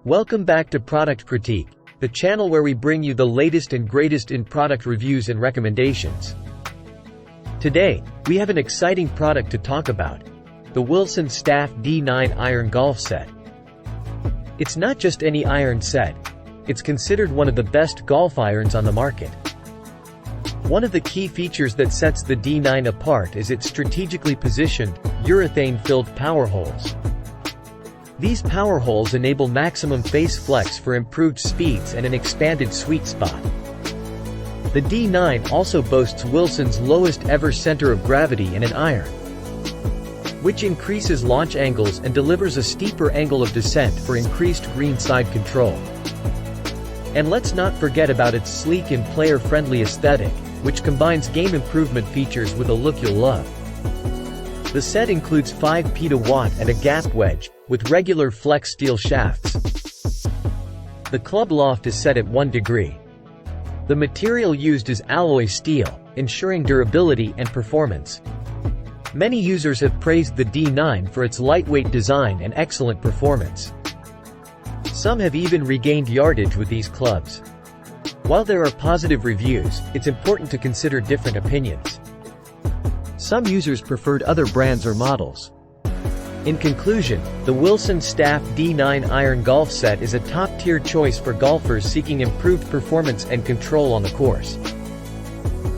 Welcome back to Product Critique, the channel where we bring you the latest and greatest in product reviews and recommendations. Today, we have an exciting product to talk about: the Wilson Staff D9 Iron Golf Set. It's not just any iron set. It's considered one of the best golf irons on the market. One of the key features that sets the D9 apart is its strategically positioned, urethane-filled power holes. These power holes enable maximum face flex for improved speeds and an expanded sweet spot. The D9 also boasts Wilson's lowest ever center of gravity in an iron, which increases launch angles and delivers a steeper angle of descent for increased green side control. And let's not forget about its sleek and player-friendly aesthetic, which combines game improvement features with a look you'll love. The set includes 5 peta-watt and a gap wedge, with regular flex steel shafts. The club loft is set at 1 degree. The material used is alloy steel, ensuring durability and performance. Many users have praised the D9 for its lightweight design and excellent performance. Some have even regained yardage with these clubs. While there are positive reviews, it's important to consider different opinions. Some users preferred other brands or models. In conclusion, the Wilson Staff D9 Iron Golf Set is a top-tier choice for golfers seeking improved performance and control on the course.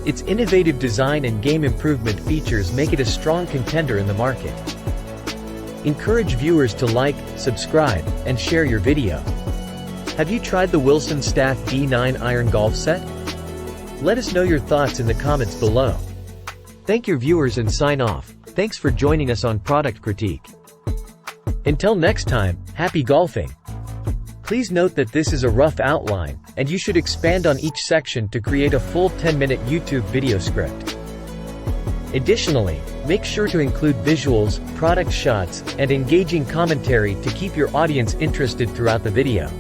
Its innovative design and game improvement features make it a strong contender in the market. Encourage viewers to like, subscribe, and share your video. Have you tried the Wilson Staff D9 Iron Golf Set? Let us know your thoughts in the comments below. Thank your viewers and sign off. Thanks for joining us on Product Critique. Until next time, happy golfing! Please note that this is a rough outline, and you should expand on each section to create a full 10-minute YouTube video script. Additionally, make sure to include visuals, product shots, and engaging commentary to keep your audience interested throughout the video.